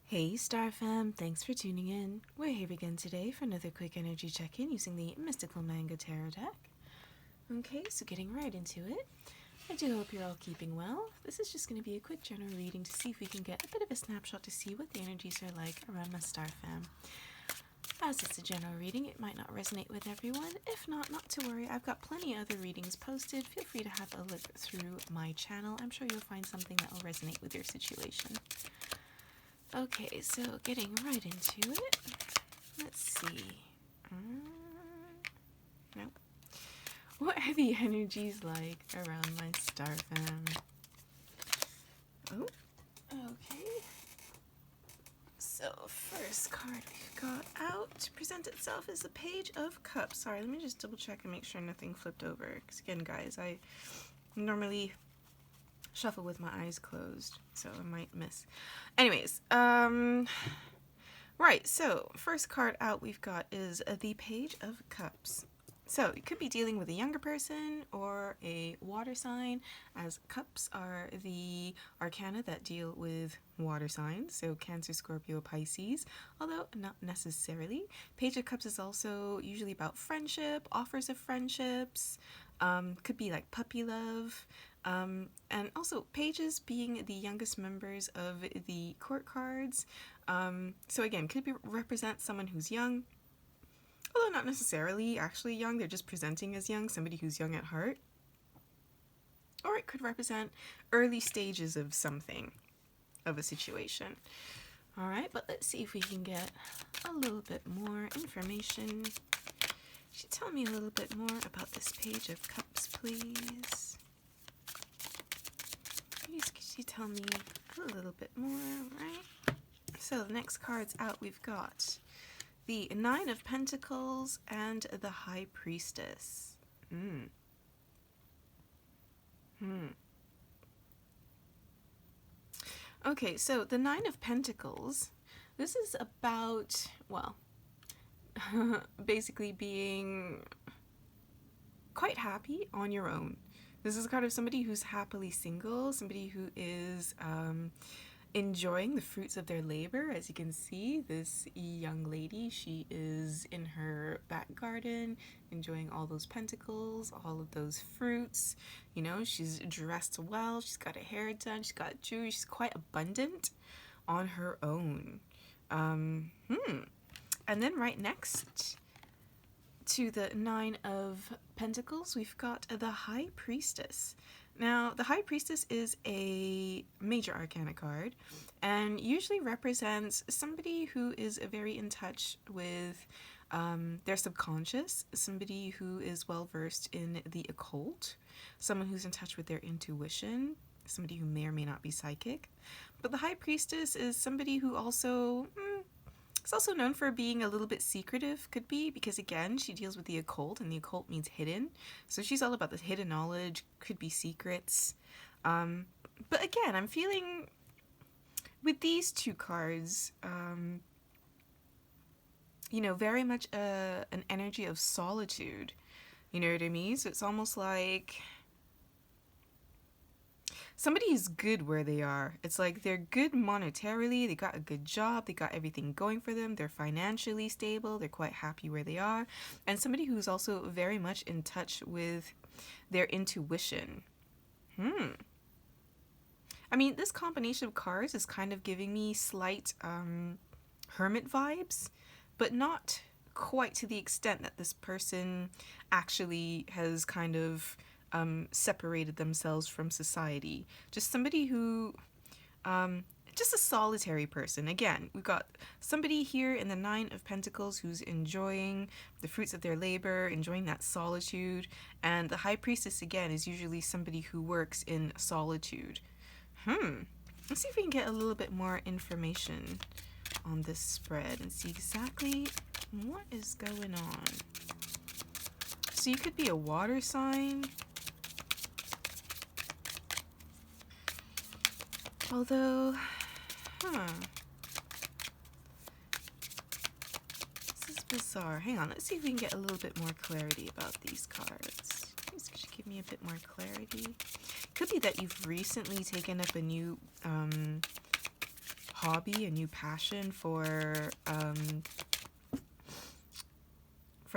Hey Star Fam, thanks for tuning in. We're here again today for another quick energy check-in using the Mystical Manga Tarot deck. Okay, so getting right into it. I do hope you're all keeping well. This is just going to be a quick general reading to see if we can get a bit of a snapshot to see what the energies are like around my Star Fam. As it's a general reading, it might not resonate with everyone. If not to worry, I've got plenty of other readings posted. Feel free to have a look through my channel. I'm sure you'll find something that will resonate with your situation. Okay, so getting right into it. Let's see. Nope. What are the energies like around my Star Fam? Oh, okay. So, first card we've got out to present itself is the Page of Cups. Sorry, let me just double check and make sure nothing flipped over. Because again, guys, I normally shuffle with my eyes closed, so I might miss. Anyways, right, so first card out we've got is the Page of Cups. So you could be dealing with a younger person or a water sign, as cups are the arcana that deal with water signs, so Cancer, Scorpio, Pisces, although not necessarily. Page of Cups is also usually about friendship, offers of friendships, could be like puppy love, and also pages being the youngest members of the court cards. So again, could represent someone who's young, although not necessarily actually young, they're just presenting as young, somebody who's young at heart. Or it could represent early stages of something, of a situation. All right, but let's see if we can get a little bit more information. Could you tell me a little bit more about this Page of Cups, please? Please, could you tell me a little bit more, right? So the next cards out, we've got the Nine of Pentacles and the High Priestess. Okay, so the Nine of Pentacles, this is about, well, basically being quite happy on your own. This is kind of somebody who's happily single, somebody who is enjoying the fruits of their labor. As you can see, this young lady, she is in her back garden, enjoying all those pentacles, all of those fruits. You know, she's dressed well, she's got her hair done, she's got jewelry, she's quite abundant on her own. And then right next to the Nine of Pentacles, we've got the High Priestess. Now, the High Priestess is a major arcana card and usually represents somebody who is very in touch with their subconscious, somebody who is well versed in the occult, someone who's in touch with their intuition, somebody who may or may not be psychic. But the High Priestess is somebody who also is also known for being a little bit secretive, could be, because again, she deals with the occult, and the occult means hidden. So she's all about the hidden knowledge, could be secrets. But again, I'm feeling with these two cards, you know, very much an energy of solitude. You know what I mean? So it's almost like somebody is good where they are. It's like they're good monetarily, they got a good job, they got everything going for them, they're financially stable, they're quite happy where they are. And somebody who's also very much in touch with their intuition. I mean, this combination of cards is kind of giving me slight hermit vibes, but not quite to the extent that this person actually has kind of separated themselves from society. Just somebody who, just a solitary person. Again, we've got somebody here in the Nine of Pentacles who's enjoying the fruits of their labor, enjoying that solitude. And the High Priestess, again, is usually somebody who works in solitude. Let's see if we can get a little bit more information on this spread and see exactly what is going on. So you could be a water sign. Although, this is bizarre. Hang on, let's see if we can get a little bit more clarity about these cards. Please, could you give me a bit more clarity? Could be that you've recently taken up a new hobby, a new passion for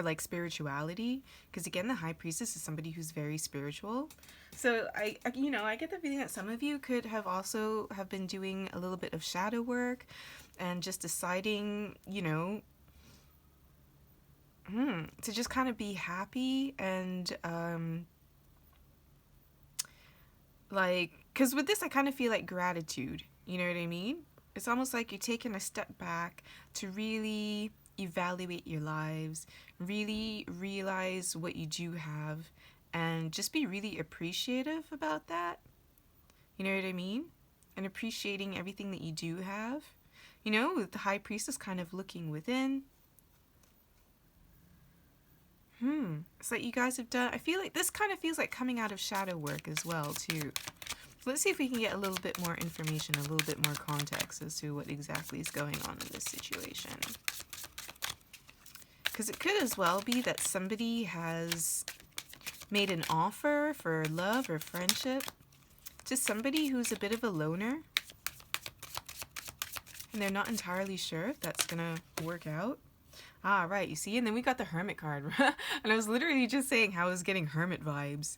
like spirituality, because again, the High Priestess is somebody who's very spiritual. So I get the feeling that some of you could have also have been doing a little bit of shadow work and just deciding, to just kind of be happy and like, because with this I kind of feel like gratitude, you know what I mean? It's almost like you're taking a step back to really evaluate your lives, really realize what you do have, and just be really appreciative about that. You know what I mean? And appreciating everything that you do have. With the High Priestess kind of looking within. It's like you guys have done, I feel like this kind of feels like coming out of shadow work as well, too. Let's see if we can get a little bit more information, a little bit more context as to what exactly is going on in this situation. Because it could as well be that somebody has made an offer for love or friendship to somebody who's a bit of a loner. And they're not entirely sure if that's going to work out. Ah, right, you see? And then we got the Hermit card. And I was literally just saying how I was getting Hermit vibes.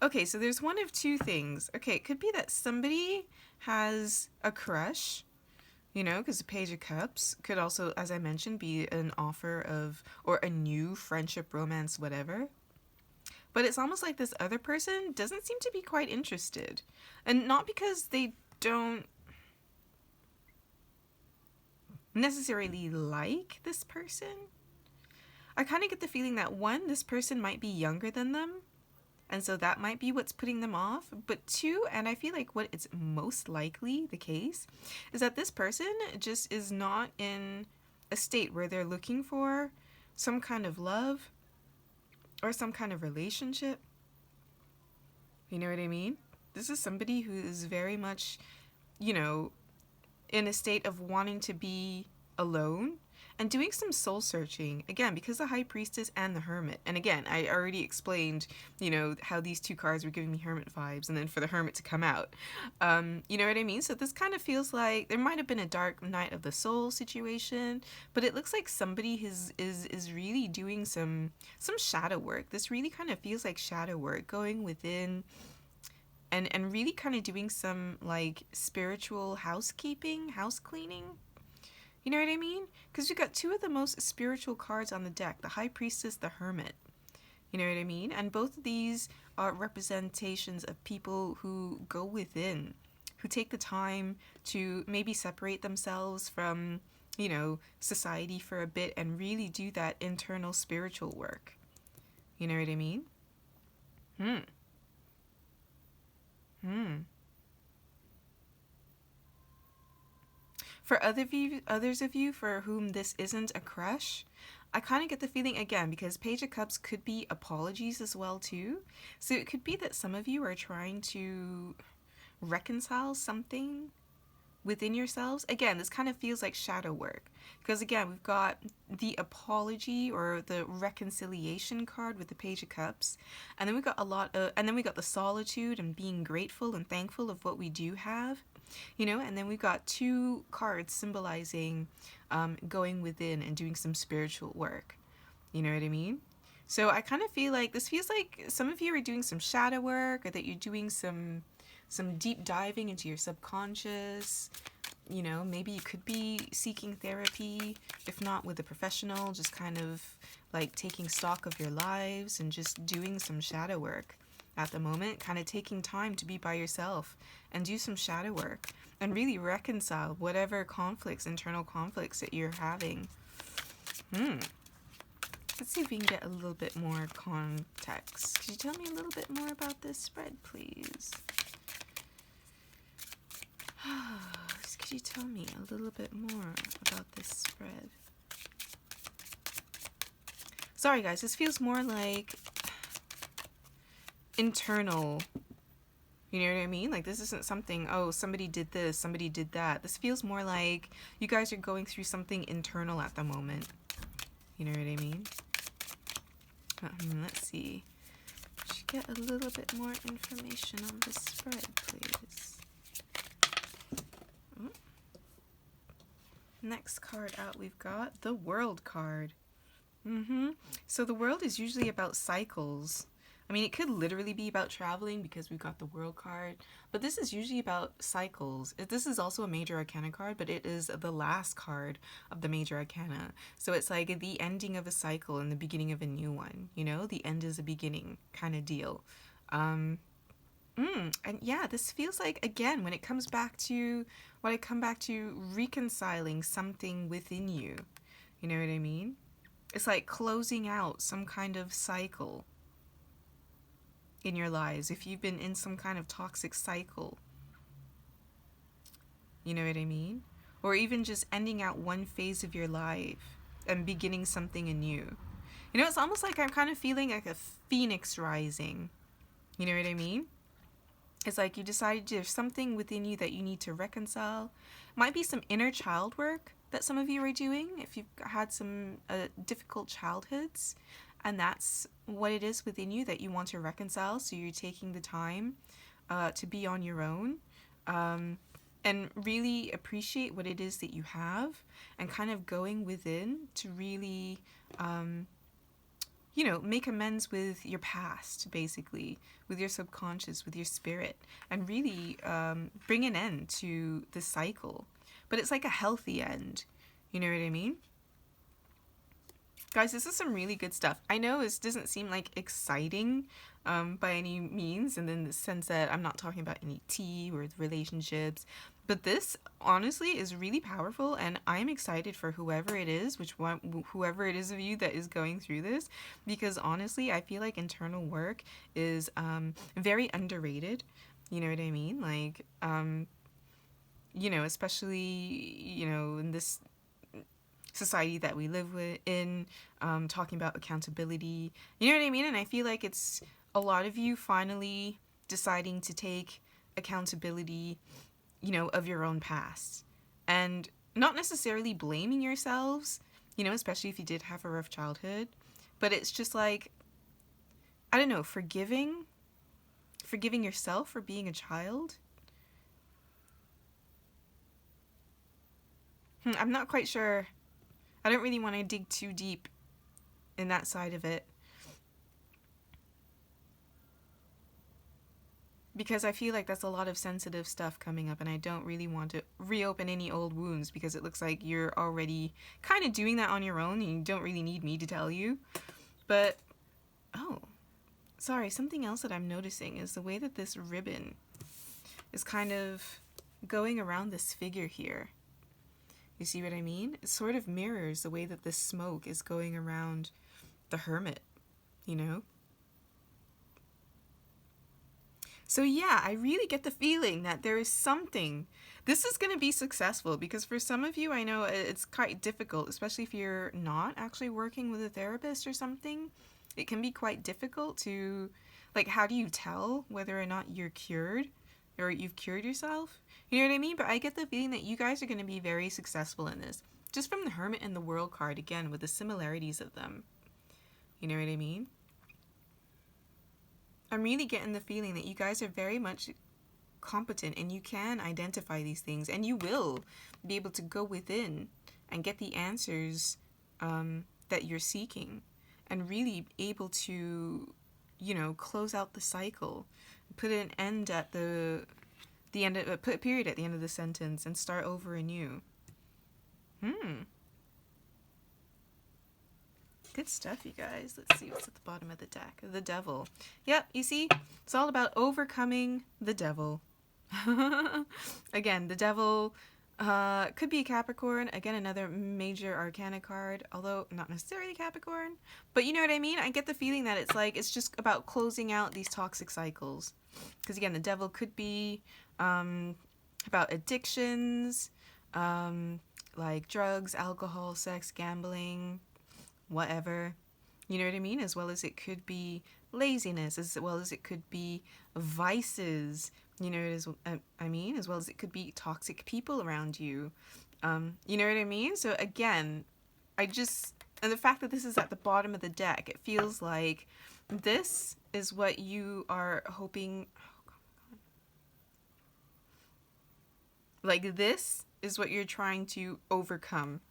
Okay, so there's one of two things. Okay, it could be that somebody has a crush, because the Page of Cups could also, as I mentioned, be an offer of, or a new friendship, romance, whatever. But it's almost like this other person doesn't seem to be quite interested. And not because they don't necessarily like this person. I kind of get the feeling that, one, this person might be younger than them, and so that might be what's putting them off. But two, and I feel like what is most likely the case, is that this person just is not in a state where they're looking for some kind of love or some kind of relationship. You know what I mean? This is somebody who is very much, in a state of wanting to be alone and doing some soul searching, again, because the High Priestess and the Hermit. And again, I already explained, how these two cards were giving me Hermit vibes, and then for the Hermit to come out. You know what I mean? So this kind of feels like there might have been a dark night of the soul situation, but it looks like somebody is really doing some shadow work. This really kind of feels like shadow work, going within and really kind of doing some like spiritual housekeeping, house cleaning. You know what I mean? Because we got two of the most spiritual cards on the deck, the High Priestess, the Hermit. You know what I mean? And both of these are representations of people who go within, who take the time to maybe separate themselves from, society for a bit and really do that internal spiritual work. You know what I mean? For others of you for whom this isn't a crush, I kind of get the feeling, again, because Page of Cups could be apologies as well too. So it could be that some of you are trying to reconcile something within yourselves. Again, this kind of feels like shadow work, because again, we've got the apology or the reconciliation card with the Page of Cups, and then we got we got the solitude and being grateful and thankful of what we do have. And then we've got two cards symbolizing going within and doing some spiritual work. You know what I mean? So I kind of feel like this feels like some of you are doing some shadow work, or that you're doing some deep diving into your subconscious. Maybe you could be seeking therapy, if not with a professional, just kind of like taking stock of your lives and just doing some shadow work at the moment, kind of taking time to be by yourself and do some shadow work and really reconcile whatever internal conflicts that you're having. Let's see if we can get a little bit more context. Could you tell me a little bit more about this spread, please? Could you tell me a little bit more about this spread? Sorry guys, this feels more like internal. You know what I mean? Like, this isn't something, somebody did this, somebody did that. This feels more like you guys are going through something internal at the moment. You know what I mean? Let's see. What you get a little bit more information on the spread, please? Ooh. Next card out, we've got the World card. So the World is usually about cycles. I mean, it could literally be about traveling because we've got the World card, but this is usually about cycles. This is also a Major Arcana card, but it is the last card of the Major Arcana. So it's like the ending of a cycle and the beginning of a new one, you know? The end is a beginning kind of deal. And yeah, this feels like, again, when it comes back to, when I come back to reconciling something within you, you know what I mean? It's like closing out some kind of cycle in your lives. If you've been in some kind of toxic cycle, you know what I mean? Or even just ending out one phase of your life and beginning something anew. You know, it's almost like I'm kind of feeling like a phoenix rising. You know what I mean? It's like you decided there's something within you that you need to reconcile. Might be some inner child work that some of you are doing if you've had some difficult childhoods, and that's what it is within you that you want to reconcile. So you're taking the time to be on your own and really appreciate what it is that you have, and kind of going within to really you know, make amends with your past, basically, with your subconscious, with your spirit, and really bring an end to the cycle. But it's like a healthy end. You know what I mean? Guys, this is some really good stuff. I know this doesn't seem like exciting by any means, and in the sense that I'm not talking about any tea or relationships, but this honestly is really powerful, and I'm excited for whoever it is, whoever it is of you that is going through this, because honestly, I feel like internal work is very underrated. You know what I mean? Like, you know, especially, you know, in this society that we live in, talking about accountability, you know what I mean? And I feel like it's a lot of you finally deciding to take accountability, you know, of your own past, and not necessarily blaming yourselves, you know, especially if you did have a rough childhood, but it's just like, I don't know, forgiving yourself for being a child. I'm not quite sure. I don't really want to dig too deep in that side of it, because I feel like that's a lot of sensitive stuff coming up, and I don't really want to reopen any old wounds, because it looks like you're already kind of doing that on your own and you don't really need me to tell you. But, oh, sorry, something else that I'm noticing is the way that this ribbon is kind of going around this figure here. You see what I mean? It sort of mirrors the way that the smoke is going around the hermit, you know? So yeah, I really get the feeling that there is something. This is going to be successful, because for some of you, I know it's quite difficult, especially if you're not actually working with a therapist or something. It can be quite difficult to, like, how do you tell whether or not you're cured or you've cured yourself? You know what I mean? But I get the feeling that you guys are going to be very successful in this. Just from the Hermit and the World card, again, with the similarities of them. You know what I mean? I'm really getting the feeling that you guys are very much competent, and you can identify these things, and you will be able to go within and get the answers that you're seeking, and really able to, you know, close out the cycle, put an end at the end of, put a period at the end of the sentence, and start over anew. Good stuff, you guys. Let's see what's at the bottom of the deck. The Devil. Yep, you see? It's all about overcoming the devil. Again, the Devil could be a Capricorn. Again, another major arcana card, although not necessarily Capricorn. But you know what I mean? I get the feeling that it's like, it's just about closing out these toxic cycles. Because again, the Devil could be about addictions, like drugs, alcohol, sex, gambling, whatever, you know what I mean? As well as it could be laziness, as well as it could be vices, you know, I mean, as well as it could be toxic people around you, you know what I mean? So again, and the fact that this is at the bottom of the deck, it feels like this is what you are hoping. Like, this is what you're trying to overcome,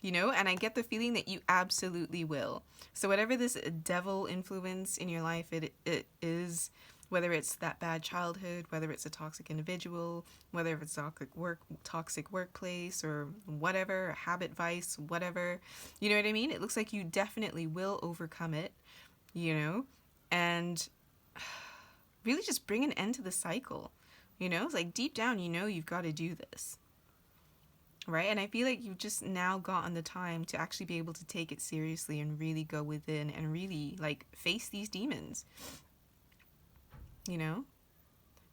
you know? And I get the feeling that you absolutely will. So whatever this devil influence in your life it is, whether it's that bad childhood, whether it's a toxic individual, whether it's toxic workplace, or whatever, habit, vice, whatever, you know what I mean? It looks like you definitely will overcome it, you know? And really just bring an end to the cycle. You know, it's like deep down, you know, you've got to do this. Right? And I feel like you've just now gotten the time to actually be able to take it seriously and really go within and really like face these demons. You know?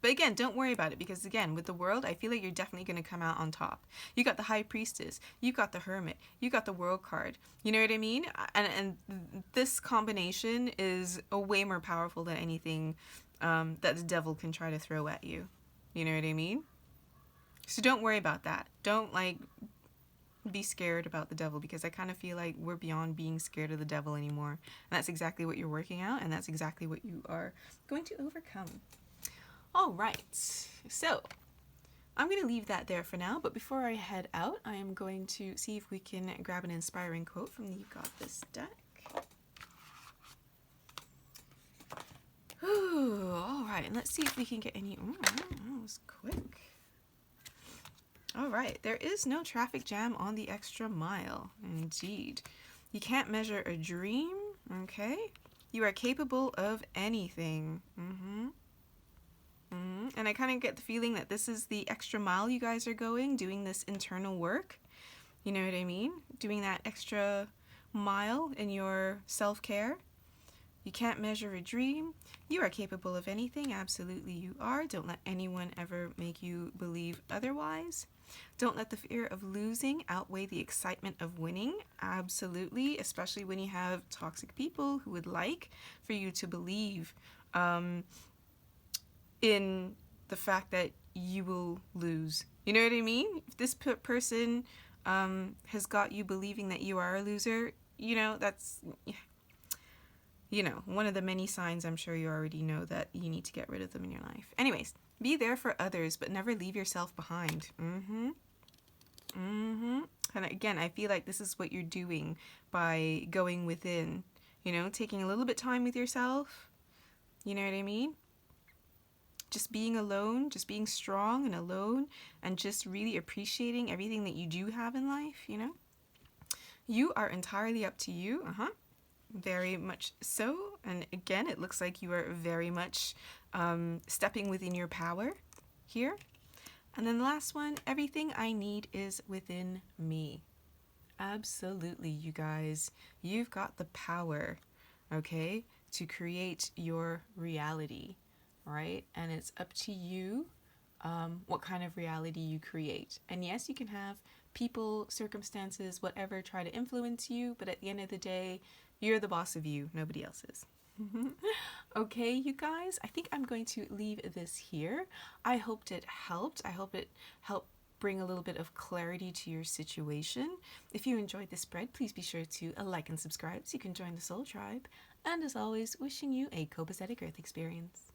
But again, don't worry about it, because again, with the world, I feel like you're definitely going to come out on top. You got the High Priestess, you got the Hermit, you got the World card. You know what I mean? And this combination is a way more powerful than anything that the devil can try to throw at you. You know what I mean? So don't worry about that. Don't like be scared about the devil, because I kind of feel like we're beyond being scared of the devil anymore. And that's exactly what you're working out, and that's exactly what you are going to overcome. All right. So I'm going to leave that there for now, but before I head out, I am going to see if we can grab an inspiring quote from the You Got This deck. Ooh, all right, and let's see if we can get any. Ooh, that was quick. All right, there is no traffic jam on the extra mile. Indeed. You can't measure a dream. Okay. You are capable of anything. And I kind of get the feeling that this is the extra mile you guys are going, doing this internal work. You know what I mean? Doing that extra mile in your self-care. You can't measure a dream. You are capable of anything. Absolutely you are. Don't let anyone ever make you believe otherwise. Don't let the fear of losing outweigh the excitement of winning. Absolutely. Especially when you have toxic people who would like for you to believe in the fact that you will lose. You know what I mean? If this person has got you believing that you are a loser, you know, that's... You know, one of the many signs I'm sure you already know that you need to get rid of them in your life. Anyways, be there for others, but never leave yourself behind. And again, I feel like this is what you're doing by going within, you know, taking a little bit time with yourself. You know what I mean? Just being alone, just being strong and alone, and just really appreciating everything that you do have in life, you know? You are entirely up to you. Very much so. And again, it looks like you are very much stepping within your power here. And then the last one, everything I need is within me. Absolutely, you guys. You've got the power, okay, to create your reality, right? And it's up to you what kind of reality you create. And yes, you can have people, circumstances, whatever, try to influence you, but at the end of the day, you're the boss of you, nobody else is. Okay, you guys, I think I'm going to leave this here. I hoped it helped. I hope it helped bring a little bit of clarity to your situation. If you enjoyed this spread, please be sure to like and subscribe so you can join the Soul Tribe. And as always, wishing you a copacetic Earth experience.